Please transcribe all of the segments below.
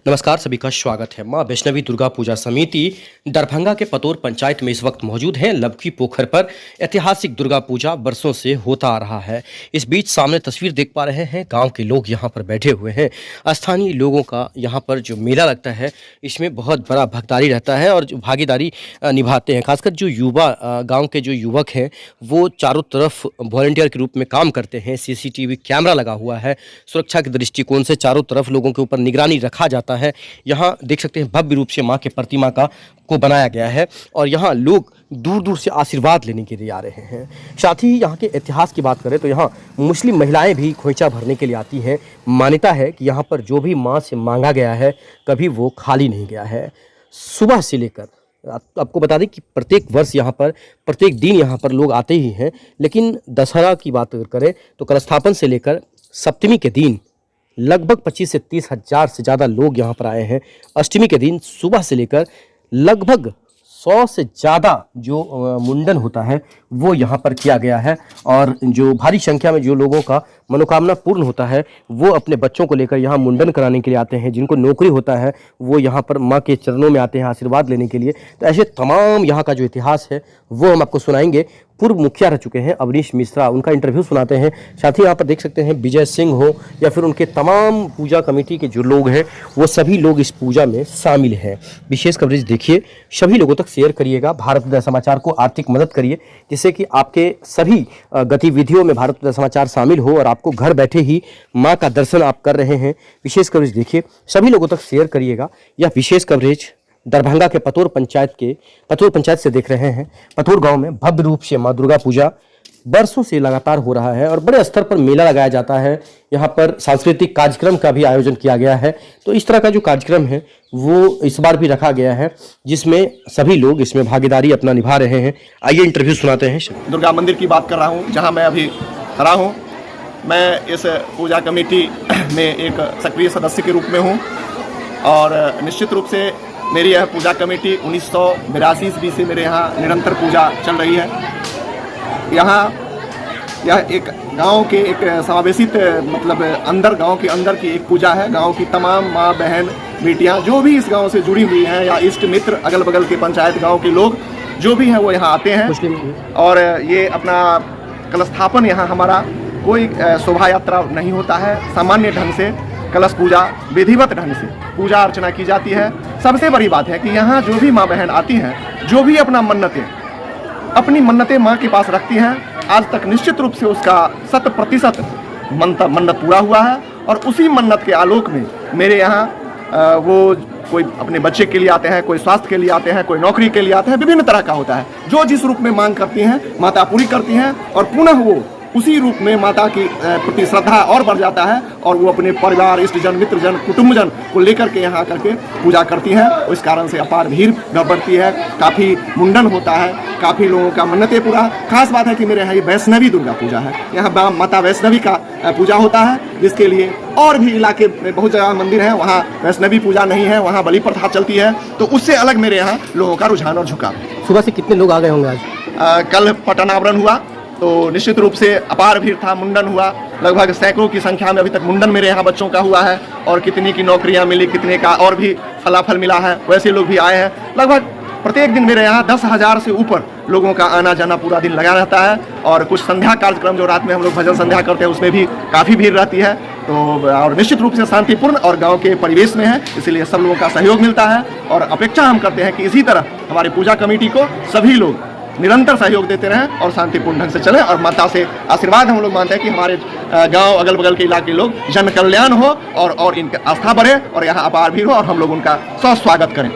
नमस्कार, सभी का स्वागत है। मां वैष्णवी दुर्गा पूजा समिति दरभंगा के पतोर पंचायत में इस वक्त मौजूद है। लबकी पोखर पर ऐतिहासिक दुर्गा पूजा बरसों से होता आ रहा है। इस बीच सामने तस्वीर देख पा रहे हैं, गांव के लोग यहां पर बैठे हुए हैं। स्थानीय लोगों का यहां पर जो मेला लगता है, इसमें बहुत बड़ा भगदारी रहता है और जो भागीदारी निभाते हैं। खासकर जो युवा गाँव के जो युवक हैं, वो चारों तरफ वॉलंटियर के रूप में काम करते हैं। CCTV कैमरा लगा हुआ है। सुरक्षा के दृष्टिकोण से चारों तरफ लोगों के ऊपर निगरानी रखा जाता है। यहाँ देख सकते हैं, भव्य रूप से मां के प्रतिमा को बनाया गया है और यहाँ लोग दूर दूर से आशीर्वाद लेने के लिए आ रहे हैं। साथ ही यहाँ के इतिहास की बात करें तो यहाँ मुस्लिम महिलाएं भी खोइचा भरने के लिए आती हैं। मान्यता है कि यहाँ पर जो भी मां से मांगा गया है, कभी वो खाली नहीं गया है। सुबह से लेकर आपको बता दें कि प्रत्येक वर्ष यहाँ पर प्रत्येक दिन यहाँ पर लोग आते ही हैं, लेकिन दशहरा की बात करें तो कलशस्थापन से लेकर सप्तमी के दिन लगभग 25 से 30 हज़ार से ज़्यादा लोग यहाँ पर आए हैं। अष्टमी के दिन सुबह से लेकर लगभग 100 से ज़्यादा जो मुंडन होता है वो यहाँ पर किया गया है और जो भारी संख्या में जो लोगों का मनोकामना पूर्ण होता है वो अपने बच्चों को लेकर यहाँ मुंडन कराने के लिए आते हैं। जिनको नौकरी होता है वो यहाँ पर माँ के चरणों में आते हैं आशीर्वाद लेने के लिए। तो ऐसे तमाम यहाँ का जो इतिहास है वो हम आपको सुनाएंगे। पूर्व मुखिया रह चुके हैं अवनीश मिश्रा, उनका इंटरव्यू सुनाते हैं। साथ ही यहाँ पर देख सकते हैं विजय सिंह हो या फिर उनके तमाम पूजा कमेटी के जो लोग हैं, वो सभी लोग इस पूजा में शामिल हैं। विशेष कवरेज देखिए, सभी लोगों तक शेयर करिएगा। भारत उदय समाचार को आर्थिक मदद करिए, जिससे कि आपके सभी गतिविधियों में भारत उदय समाचार शामिल हो और आपको घर बैठे ही माँ का दर्शन आप कर रहे हैं। विशेष कवरेज देखिए, सभी लोगों तक शेयर करिएगा। यह विशेष कवरेज दरभंगा के पतोर पंचायत से देख रहे हैं। पतोर गांव में भव्य रूप से मां दुर्गा पूजा बरसों से लगातार हो रहा है और बड़े स्तर पर मेला लगाया जाता है। यहाँ पर सांस्कृतिक कार्यक्रम का भी आयोजन किया गया है। तो इस तरह का जो कार्यक्रम है वो इस बार भी रखा गया है, जिसमें सभी लोग इसमें भागीदारी अपना निभा रहे हैं। आइए इंटरव्यू सुनाते हैं। दुर्गा मंदिर की बात कर रहा हूँ, जहाँ मैं अभी खड़ा हूँ। मैं इस पूजा कमेटी में एक सक्रिय सदस्य के रूप में हूँ और निश्चित रूप से मेरी यह पूजा कमेटी 1982 ईस्वी से मेरे यहाँ निरंतर पूजा चल रही है। यहाँ यह एक गांव के एक समावेशित मतलब गांव के अंदर की एक पूजा है। गांव की तमाम माँ बहन बेटियाँ जो भी इस गांव से जुड़ी हुई हैं या इष्ट मित्र अगल बगल के पंचायत गांव के लोग जो भी हैं वो यहाँ आते हैं और ये अपना कलशस्थापन यहाँ हमारा कोई शोभा यात्रा नहीं होता है। सामान्य ढंग से कलश पूजा विधिवत ढंग से पूजा अर्चना की जाती है। सबसे बड़ी बात है कि यहाँ जो भी माँ बहन आती हैं, जो भी अपनी मन्नतें माँ के पास रखती हैं, आज तक निश्चित रूप से उसका 100% मन्नत पूरा हुआ है। और उसी मन्नत के आलोक में मेरे यहाँ वो कोई अपने बच्चे के लिए आते हैं, कोई स्वास्थ्य के लिए आते हैं, कोई नौकरी के लिए आते हैं। विभिन्न तरह का होता है। जो जिस रूप में मांग करती हैं माता पूरी करती हैं और पुनः वो उसी रूप में माता की प्रति श्रद्धा और बढ़ जाता है और वो अपने परिवार, इष्टजन, मित्रजन, कुटुंबजन को लेकर के यहाँ करके पूजा करती हैं। इस कारण से अपार भीड़ बढ़ती है। काफ़ी मुंडन होता है, काफ़ी लोगों का मन्नतें पूरा। खास बात है कि मेरे यहाँ ये वैष्णवी दुर्गा पूजा है। यहाँ माता वैष्णवी का पूजा होता है, जिसके लिए और भी इलाके में बहुत जगह मंदिर हैं, वहाँ वैष्णवी पूजा नहीं है, वहाँ बलि प्रथा चलती है। तो उससे अलग मेरे यहाँ लोगों का रुझान और झुकाव। सुबह से कितने लोग आ गए होंगे आज? कल पटनावरण हुआ तो निश्चित रूप से अपार भीड़ था। मुंडन हुआ, लगभग सैकड़ों की संख्या में अभी तक मुंडन मेरे यहाँ बच्चों का हुआ है और कितनी की नौकरियाँ मिली, कितने का और भी फलाफल मिला है, वैसे लोग भी आए हैं। लगभग प्रत्येक दिन मेरे यहाँ 10,000 से ऊपर लोगों का आना जाना पूरा दिन लगा रहता है। और कुछ संध्या कार्यक्रम जो रात में हम लोग भजन संध्या करते हैं, उसमें भी काफ़ी भीड़ रहती है। तो और निश्चित रूप से शांतिपूर्ण और गाँव के परिवेश में है, इसलिए सब लोगों का सहयोग मिलता है। और अपेक्षा हम करते हैं कि इसी तरह हमारी पूजा कमेटी को सभी लोग निरंतर सहयोग देते रहें और शांतिपूर्ण ढंग से चलें। और माता से आशीर्वाद हम लोग मानते हैं कि हमारे गांव अगल बगल के इलाके लोग जन कल्याण हो और इनकी आस्था बढ़े और यहाँ अपार भीड़ हो और हम लोग उनका स्वागत करें।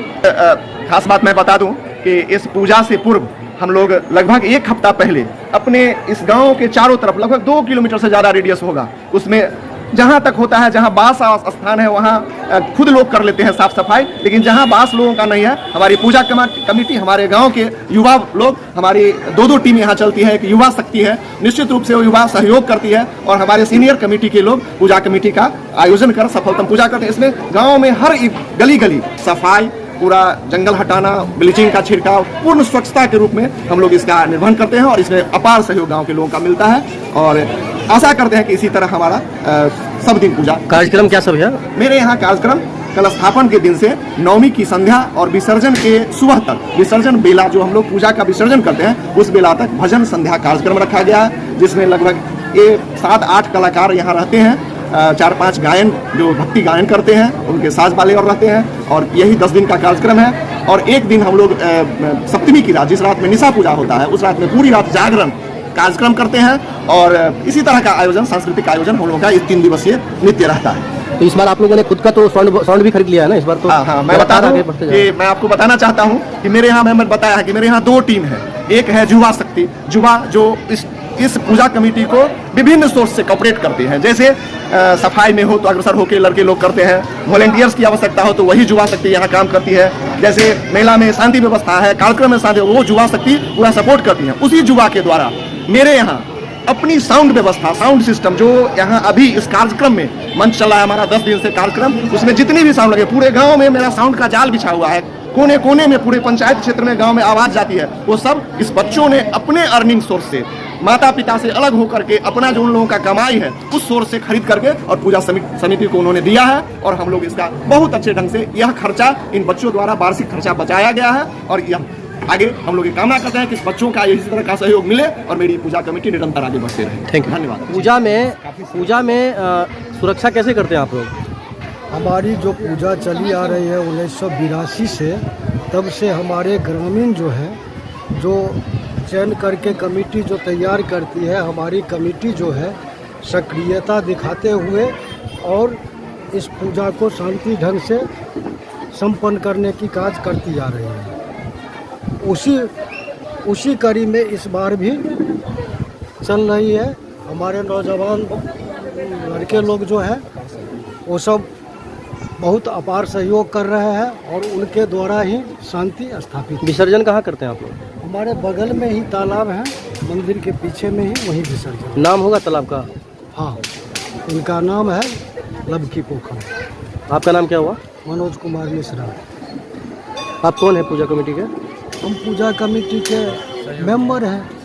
खास बात मैं बता दूं कि इस पूजा से पूर्व हम लोग लगभग 1 हफ्ता पहले अपने इस गाँव के चारों तरफ लगभग 2 किलोमीटर से ज़्यादा रेडियस होगा, उसमें जहाँ तक होता है, जहाँ बास स्थान है वहाँ खुद लोग कर लेते हैं साफ सफाई। लेकिन जहाँ बास लोगों का नहीं है, हमारी पूजा कमेटी, हमारे गांव के युवा लोग, हमारी 2 टीम यहाँ चलती है। एक युवा शक्ति है, निश्चित रूप से वो युवा सहयोग करती है और हमारे सीनियर कमेटी के लोग पूजा कमेटी का आयोजन कर सफलतम पूजा करते हैं। इसमें गाँव में हर गली गली सफाई, पूरा जंगल हटाना, ब्लीचिंग का छिड़काव, पूर्ण स्वच्छता के रूप में हम लोग इसका निर्वहन करते हैं और इसमें अपार सहयोग गाँव के लोगों का मिलता है। और आशा करते हैं कि इसी तरह हमारा सब दिन पूजा। कार्यक्रम क्या सब है मेरे यहाँ? कार्यक्रम कल स्थापन के दिन से नवमी की संध्या और विसर्जन के सुबह तक, विसर्जन बेला जो हम लोग पूजा का विसर्जन करते हैं उस बेला तक भजन संध्या कार्यक्रम रखा गया है, जिसमें लगभग ये 7-8 कलाकार यहाँ रहते हैं। 4-5 गायन जो भक्ति गायन करते हैं उनके साज वाले और रहते हैं, और यही 10 दिन का कार्यक्रम है। और एक दिन हम लोग सप्तमी की रात, जिस रात में निशा पूजा होता है, उस रात में पूरी रात जागरण कार्यक्रम करते हैं। और इसी तरह का आयोजन, सांस्कृतिक आयोजन हम लोगों का इस 3 दिवसीय नृत्य रहता है। तो इस बार आप लोगों ने खुद का तो साउंड भी खरीद लिया है ना इस बार? तो हाँ, मैं बता दूं कि मैं आपको बताना चाहता हूं कि मेरे यहाँ, मैंने बताया है कि मेरे यहाँ 2 टीम है। एक है युवा शक्ति, युवा जो इस पूजा कमेटी को विभिन्न सोर्स से कॉपरेट करते हैं। जैसे सफाई में हो तो अग्रसर होकर लड़के लोग करते हैं, वॉलंटियर्स की आवश्यकता हो तो वही युवा शक्ति यहाँ काम करती है। जैसे मेला में शांति व्यवस्था है, कार्यक्रम में शांति, वो युवा शक्ति पूरा सपोर्ट करती है। उसी युवा के द्वारा मेरे यहाँ अपनी साउंड व्यवस्था, साउंड सिस्टम जो यहाँ अभी इस कार्यक्रम में मंच चल रहा है हमारा 10 दिन से कार्यक्रम, उसमें जितनी भी साउंड लगे, पूरे गांव में मेरा साउंड का जाल बिछा हुआ है। कोने कोने में पूरे पंचायत क्षेत्र में, गांव में आवाज जाती है, वो सब इस बच्चों ने अपने अर्निंग सोर्स से, माता पिता से अलग होकर के, अपना जो उन लोगों का कमाई है उस सोर्स से खरीद करके और पूजा समिति को उन्होंने दिया है। और हम लोग इसका बहुत अच्छे ढंग से यह खर्चा इन बच्चों द्वारा वार्षिक खर्चा बचाया गया है। और यह आगे हम लोग ये कामना करते हैं कि इस बच्चों का इसी तरह का सहयोग मिले और मेरी पूजा कमेटी निरंतर आगे बढ़ते रहे। थैंक यू, धन्यवाद। पूजा में सुरक्षा कैसे करते हैं आप लोग? हमारी जो पूजा चली आ रही है 1982 से, तब से हमारे ग्रामीण जो है, जो चयन करके कमेटी जो तैयार करती है, हमारी कमेटी जो है सक्रियता दिखाते हुए और इस पूजा को शांति ढंग से संपन्न करने की काज करती आ रही है। उसी कड़ी में इस बार भी चल रही है। हमारे नौजवान लड़के लोग जो हैं वो सब बहुत अपार सहयोग कर रहे हैं और उनके द्वारा ही शांति स्थापित। विसर्जन कहाँ करते हैं आप लोग? हमारे बगल में ही तालाब है, मंदिर के पीछे में ही, वही विसर्जन। नाम होगा तालाब का? हाँ, उनका नाम है लबकी पोखर। आपका नाम क्या हुआ? मनोज कुमार मिश्रा। आप कौन है पूजा कमेटी के? हम पूजा कमेटी के मेंबर हैं।